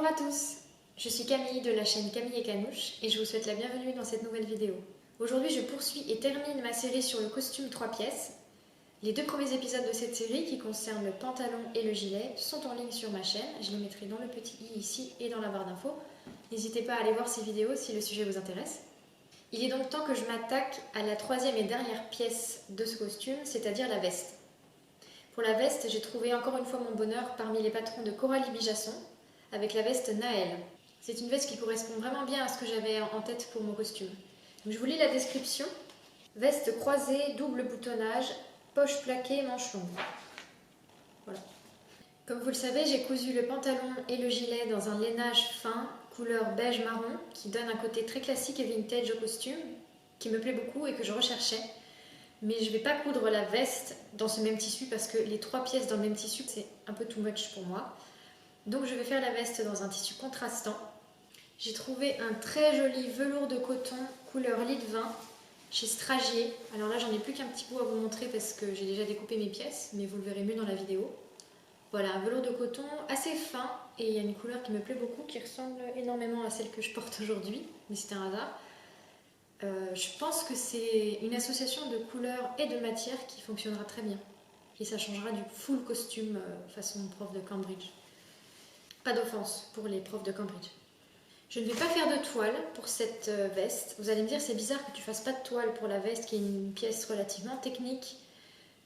Bonjour à tous, je suis Camille de la chaîne Camille et Canouche et je vous souhaite la bienvenue dans cette nouvelle vidéo. Aujourd'hui je poursuis et termine ma série sur le costume 3 pièces. Les 2 premiers épisodes de cette série qui concernent le pantalon et le gilet sont en ligne sur ma chaîne, je les mettrai dans le petit i ici et dans la barre d'infos. N'hésitez pas à aller voir ces vidéos si le sujet vous intéresse. Il est donc temps que je m'attaque à la 3e et dernière pièce de ce costume, c'est-à-dire la veste. Pour la veste, j'ai trouvé encore une fois mon bonheur parmi les patrons de Coralie Bijasson, avec la veste Naël. C'est une veste qui correspond vraiment bien à ce que j'avais en tête pour mon costume. Donc, je vous lis la description. Veste croisée, double boutonnage, poche plaquée, manche longue. Voilà. Comme vous le savez, j'ai cousu le pantalon et le gilet dans un lainage fin, couleur beige marron, qui donne un côté très classique et vintage au costume, qui me plaît beaucoup et que je recherchais. Mais je ne vais pas coudre la veste dans ce même tissu parce que les 3 pièces dans le même tissu, c'est un peu too much pour moi. Donc je vais faire la veste dans un tissu contrastant. J'ai trouvé un très joli velours de coton couleur lit de vin chez Stragier. Alors là j'en ai plus qu'un petit bout à vous montrer parce que j'ai déjà découpé mes pièces, mais vous le verrez mieux dans la vidéo. Voilà, un velours de coton assez fin et il y a une couleur qui me plaît beaucoup, qui ressemble énormément à celle que je porte aujourd'hui, mais c'était un hasard. Je pense que c'est une association de couleurs et de matières qui fonctionnera très bien. Et ça changera du full costume façon prof de Cambridge. Pas d'offense pour les profs de Cambridge. Je ne vais pas faire de toile pour cette veste. Vous allez me dire c'est bizarre que tu fasses pas de toile pour la veste qui est une pièce relativement technique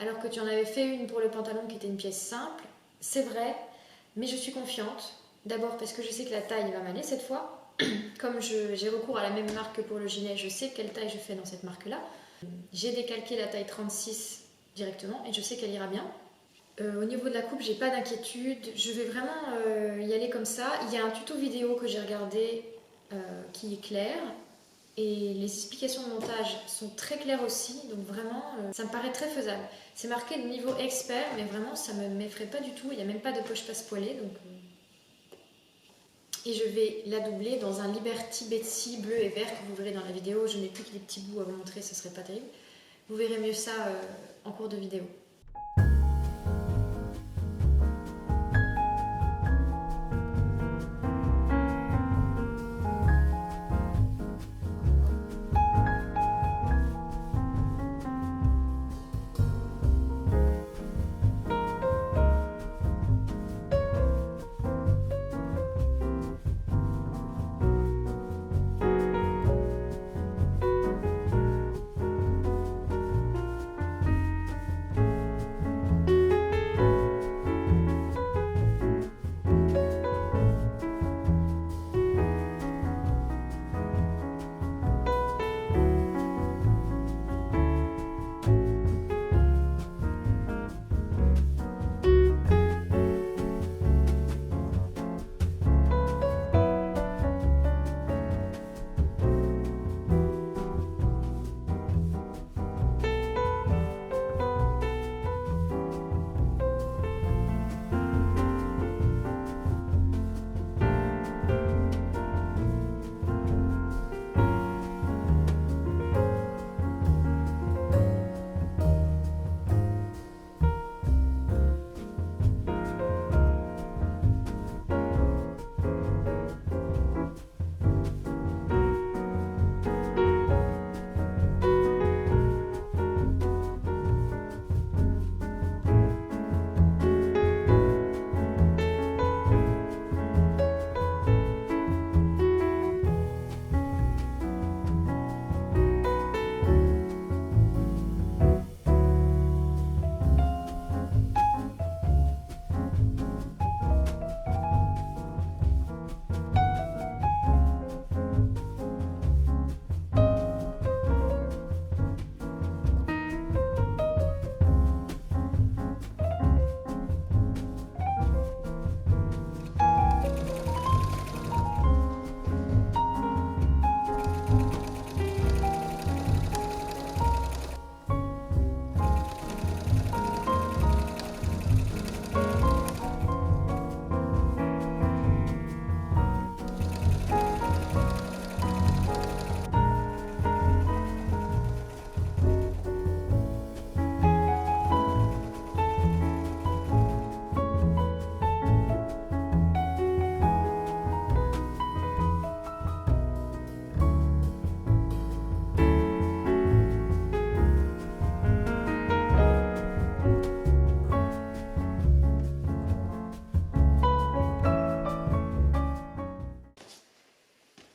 alors que tu en avais fait une pour le pantalon qui était une pièce simple. C'est vrai, mais je suis confiante. D'abord parce que je sais que la taille va m'aller cette fois. Comme j'ai recours à la même marque que pour le gilet, je sais quelle taille je fais dans cette marque-là. J'ai décalqué la taille 36 directement et je sais qu'elle ira bien. Au niveau de la coupe, j'ai pas d'inquiétude. Je vais vraiment y aller comme ça. Il y a un tuto vidéo que j'ai regardé qui est clair et les explications de montage sont très claires aussi. Donc vraiment, ça me paraît très faisable. C'est marqué de niveau expert, mais vraiment, ça me m'effraie pas du tout. Il n'y a même pas de poche passe-poilée, donc... Et je vais la doubler dans un Liberty Betsy bleu et vert que vous verrez dans la vidéo. Je n'ai plus que des petits bouts à vous montrer, ce serait pas terrible. Vous verrez mieux ça en cours de vidéo.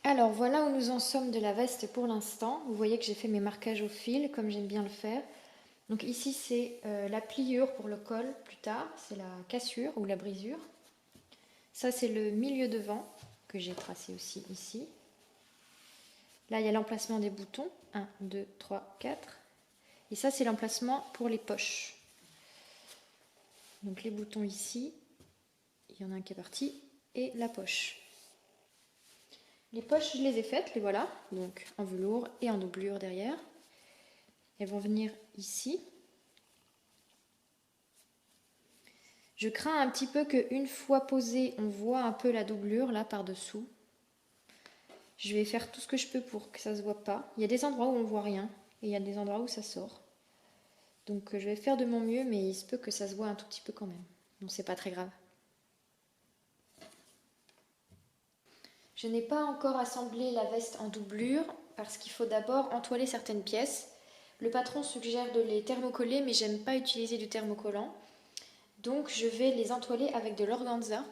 Alors voilà où nous en sommes de la veste pour l'instant. Vous voyez que j'ai fait mes marquages au fil comme j'aime bien le faire. Donc ici c'est la pliure pour le col plus tard, c'est la cassure ou la brisure. Ça c'est le milieu devant que j'ai tracé aussi ici. Là il y a l'emplacement des boutons, 1, 2, 3, 4. Et ça c'est l'emplacement pour les poches. Donc les boutons ici, il y en a un qui est parti, et la poche. Les poches je les ai faites, les voilà, donc en velours et en doublure derrière. Elles vont venir ici. Je crains un petit peu qu'une fois posée, on voit un peu la doublure là par-dessous. Je vais faire tout ce que je peux pour que ça ne se voit pas. Il y a des endroits où on ne voit rien et il y a des endroits où ça sort. Donc je vais faire de mon mieux, mais il se peut que ça se voit un tout petit peu quand même. Donc c'est pas très grave. Je n'ai pas encore assemblé la veste en doublure parce qu'il faut d'abord entoiler certaines pièces. Le patron suggère de les thermocoller, mais j'aime pas utiliser du thermocollant. Donc je vais les entoiler avec de l'organza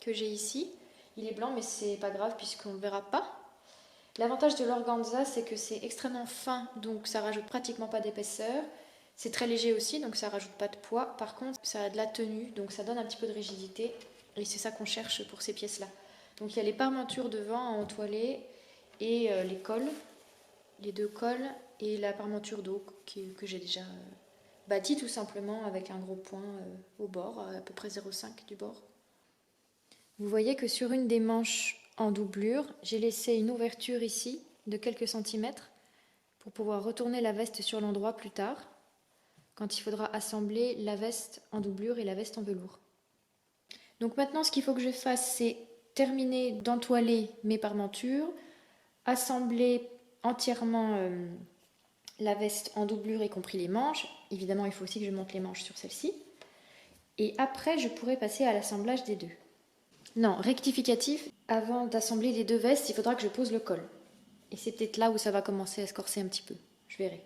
que j'ai ici. Il est blanc mais c'est pas grave puisqu'on ne le verra pas. L'avantage de l'organza c'est que c'est extrêmement fin donc ça rajoute pratiquement pas d'épaisseur. C'est très léger aussi donc ça rajoute pas de poids. Par contre ça a de la tenue donc ça donne un petit peu de rigidité et c'est ça qu'on cherche pour ces pièces là. Donc il y a les parmentures devant à entoiler et les cols, les deux cols et la parmenture d'eau que j'ai déjà bâti tout simplement avec un gros point au bord, à peu près 0,5 du bord. Vous voyez que sur une des manches en doublure, j'ai laissé une ouverture ici de quelques centimètres pour pouvoir retourner la veste sur l'endroit plus tard, quand il faudra assembler la veste en doublure et la veste en velours. Donc maintenant ce qu'il faut que je fasse c'est terminer d'entoiler mes parmentures, assembler entièrement la veste en doublure y compris les manches. Évidemment, il faut aussi que je monte les manches sur celle-ci. Et après, je pourrai passer à l'assemblage des deux. Non, rectificatif, avant d'assembler les deux vestes, il faudra que je pose le col. Et c'est peut-être là où ça va commencer à se corser un petit peu. Je verrai.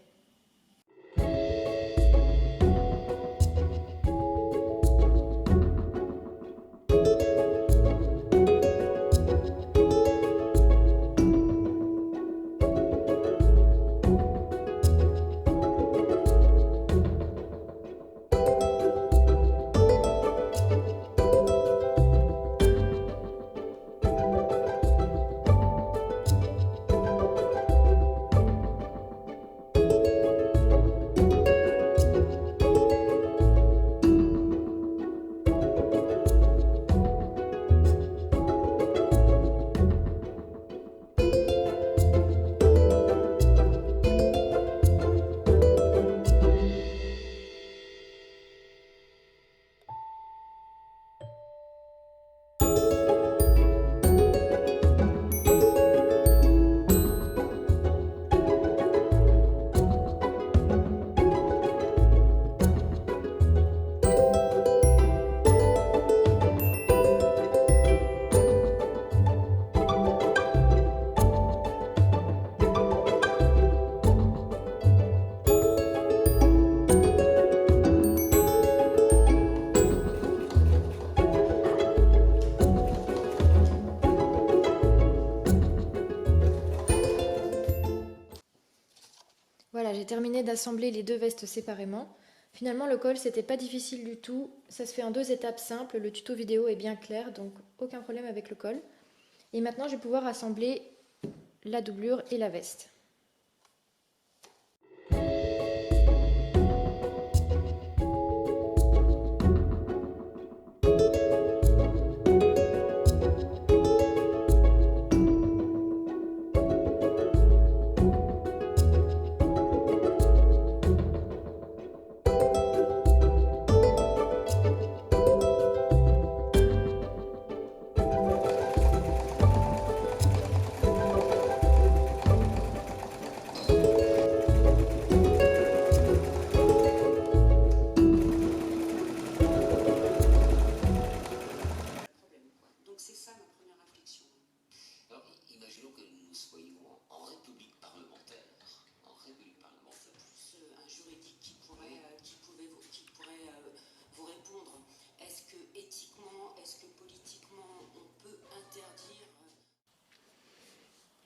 Voilà, j'ai terminé d'assembler les deux vestes séparément. Finalement, le col, c'était pas difficile du tout. Ça se fait en 2 étapes simples. Le tuto vidéo est bien clair, donc aucun problème avec le col. Et maintenant, je vais pouvoir assembler la doublure et la veste.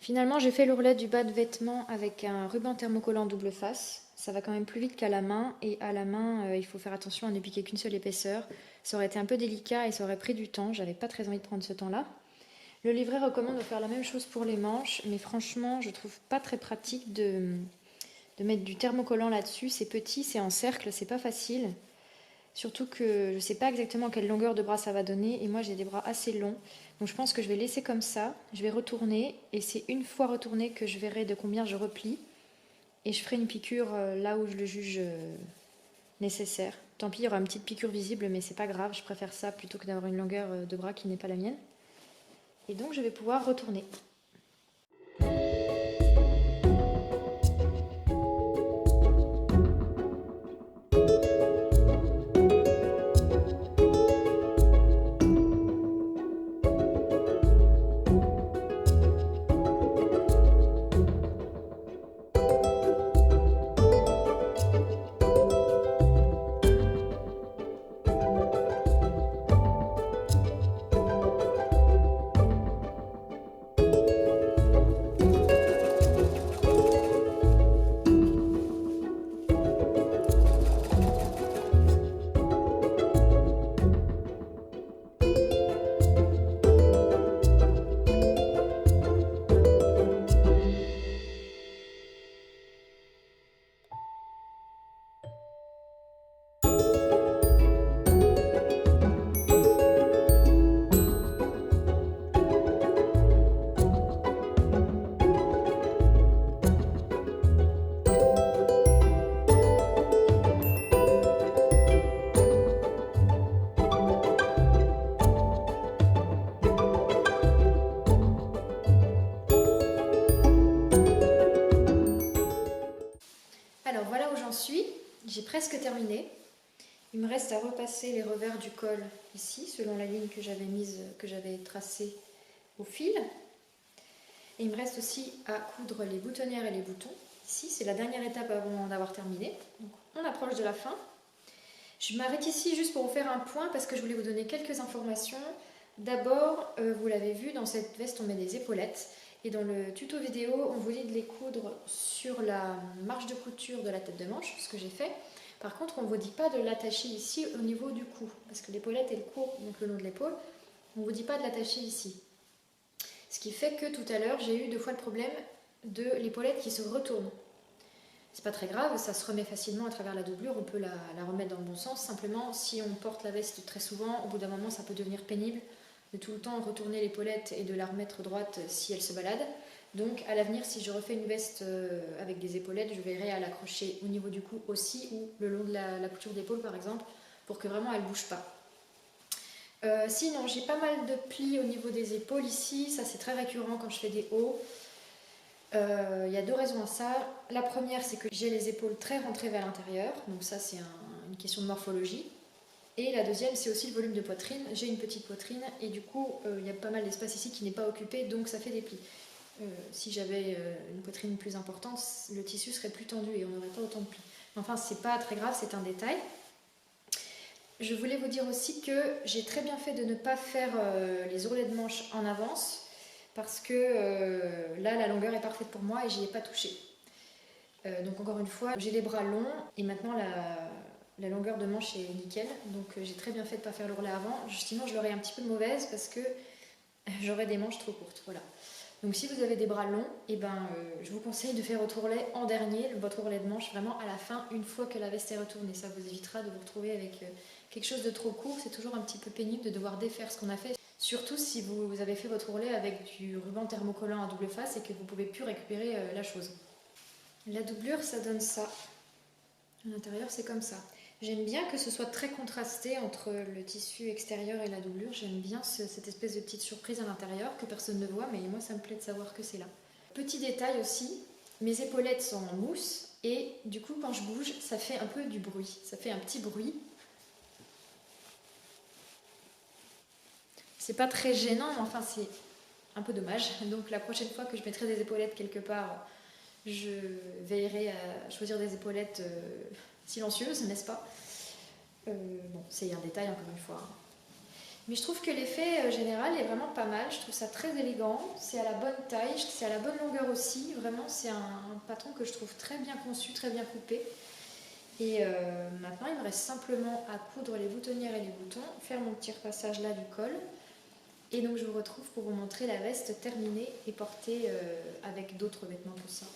Finalement, j'ai fait l'ourlet du bas de vêtement avec un ruban thermocollant double face. Ça va quand même plus vite qu'à la main, et à la main, il faut faire attention à ne piquer qu'une seule épaisseur. Ça aurait été un peu délicat et ça aurait pris du temps. J'avais pas très envie de prendre ce temps-là. Le livret recommande de faire la même chose pour les manches, mais franchement, je trouve pas très pratique de mettre du thermocollant là-dessus. C'est petit, c'est en cercle, c'est pas facile. Surtout que je sais pas exactement quelle longueur de bras ça va donner, et moi j'ai des bras assez longs. Donc je pense que je vais laisser comme ça, je vais retourner, et c'est une fois retourné que je verrai de combien je replie. Et je ferai une piqûre là où je le juge nécessaire. Tant pis, il y aura une petite piqûre visible, mais c'est pas grave, je préfère ça plutôt que d'avoir une longueur de bras qui n'est pas la mienne. Et donc je vais pouvoir retourner. Alors voilà où j'en suis, j'ai presque terminé. Il me reste à repasser les revers du col ici, selon la ligne que j'avais tracée au fil. Et il me reste aussi à coudre les boutonnières et les boutons. Ici, c'est la dernière étape avant d'avoir terminé. Donc, on approche de la fin. Je m'arrête ici juste pour vous faire un point parce que je voulais vous donner quelques informations. D'abord, vous l'avez vu, dans cette veste, on met des épaulettes. Et dans le tuto vidéo, on vous dit de les coudre sur la marge de couture de la tête de manche, ce que j'ai fait. Par contre, on ne vous dit pas de l'attacher ici au niveau du cou, parce que l'épaulette, elle court donc le long de l'épaule. On ne vous dit pas de l'attacher ici. Ce qui fait que tout à l'heure, j'ai eu 2 fois le problème de l'épaulette qui se retourne. C'est pas très grave, ça se remet facilement à travers la doublure, on peut la remettre dans le bon sens. Simplement, si on porte la veste très souvent, au bout d'un moment, ça peut devenir pénible de tout le temps retourner l'épaulette et de la remettre droite si elle se balade. Donc à l'avenir, si je refais une veste avec des épaulettes, je verrai à l'accrocher au niveau du cou aussi, ou le long de la couture d'épaule par exemple, pour que vraiment elle ne bouge pas. Sinon, j'ai pas mal de plis au niveau des épaules ici, ça c'est très récurrent quand je fais des hauts. Il y a 2 raisons à ça. La première, c'est que j'ai les épaules très rentrées vers l'intérieur, donc ça c'est une question de morphologie. Et la deuxième, c'est aussi le volume de poitrine. J'ai une petite poitrine et du coup, il y a pas mal d'espace ici qui n'est pas occupé, donc ça fait des plis. Si j'avais une poitrine plus importante, le tissu serait plus tendu et on n'aurait pas autant de plis. Enfin, c'est pas très grave, c'est un détail. Je voulais vous dire aussi que j'ai très bien fait de ne pas faire les ourlets de manches en avance, parce que là, la longueur est parfaite pour moi et j'y ai pas touché. Donc encore une fois, j'ai les bras longs et maintenant la longueur de manche est nickel, donc j'ai très bien fait de ne pas faire l'ourlet avant. Sinon, je l'aurais un petit peu mauvaise parce que j'aurais des manches trop courtes. Voilà. Donc si vous avez des bras longs, je vous conseille de faire votre ourlet en dernier, votre ourlet de manche vraiment à la fin, une fois que la veste est retournée. Ça vous évitera de vous retrouver avec quelque chose de trop court. C'est toujours un petit peu pénible de devoir défaire ce qu'on a fait. Surtout si vous avez fait votre ourlet avec du ruban thermocollant à double face et que vous ne pouvez plus récupérer la chose. La doublure, ça donne ça. À l'intérieur, c'est comme ça. J'aime bien que ce soit très contrasté entre le tissu extérieur et la doublure. J'aime bien cette espèce de petite surprise à l'intérieur que personne ne voit, mais moi ça me plaît de savoir que c'est là. Petit détail aussi, mes épaulettes sont en mousse et du coup quand je bouge, ça fait un peu du bruit. Ça fait un petit bruit. C'est pas très gênant, mais enfin c'est un peu dommage. Donc la prochaine fois que je mettrai des épaulettes quelque part, je veillerai à choisir des épaulettes silencieuses, n'est-ce pas? Bon, c'est un détail encore une fois. Mais je trouve que l'effet général est vraiment pas mal, je trouve ça très élégant, c'est à la bonne taille, c'est à la bonne longueur aussi, vraiment c'est un patron que je trouve très bien conçu, très bien coupé. Et maintenant il me reste simplement à coudre les boutonnières et les boutons, faire mon petit repassage là du col. Et donc je vous retrouve pour vous montrer la veste terminée et portée avec d'autres vêtements pour ça.